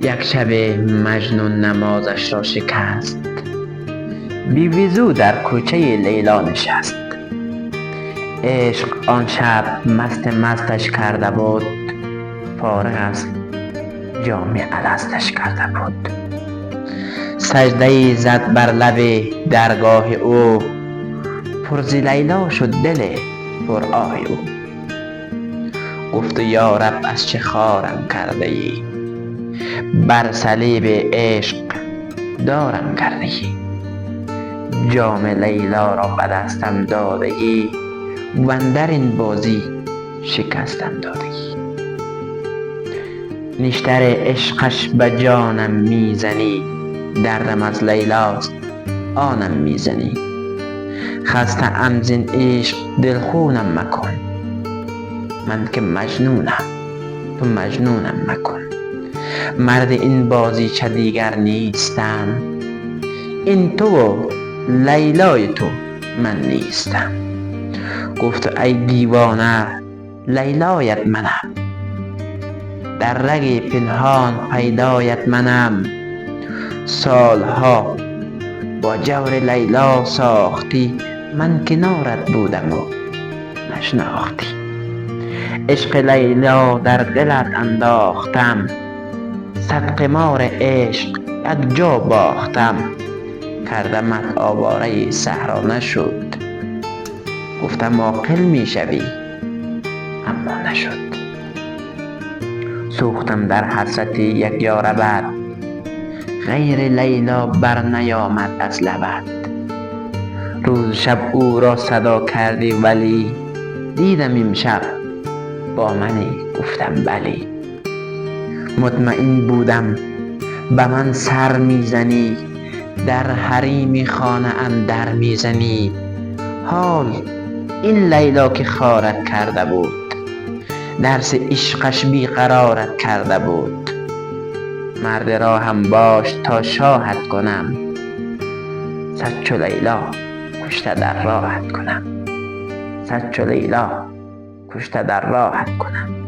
یک شب مجنون نمازش را شکست، بی وضو در کوچه لیلا نشست. عشق آن شب مستش کرده بود، فارغ از جام الستش کرده بود. سجده زد بر لب درگاه او، پر ز لیلا شد دل پر آه او. گفت یا رب از چه خوارم کرده ای، بر صلیب عشق دارم کرده ای. جام لیلا را به دستم داده ای، و اندر این بازی شکستم داده ای. نیشتر عشقش به جانم میزنی، دردم از لیلاست آنم میزنی. خسته ام زین عشق دل خونم مکن، من که مجنونم تو مجنونم مکن. مرد این بازیچه دیگر نیستم، این تو و لیلای تو من نیستم. گفت ای دیوانه لیلایت منم، در رگ پنهان پیدایت منم. سالها با جور لیلا ساختی، من کنارت بودم و نشناختی. عشق لیلا در دلت انداختم، صد قمار عشق یک جا باختم. کردمت آواره صحرا نشد، گفتم عاقل میشوی اما نشد. سوختم در حسرت یک یار بد، غیر لیلا بر نیامد از لبت. روز شب او را صدا کردی ولی، دیدم امشب با منی گفتم بلی. مطمئن بودم به من سر میزنی، در حریم خانه اندر میزنی. حال این لیلا که خوارت کرده بود، درس عشقش بیقرارت کرده بود. مرد را هم باش تا شاهد کنم، صد چو لیلا کشته در راهت کنم. صد چو لیلا کشته در راهت کنم.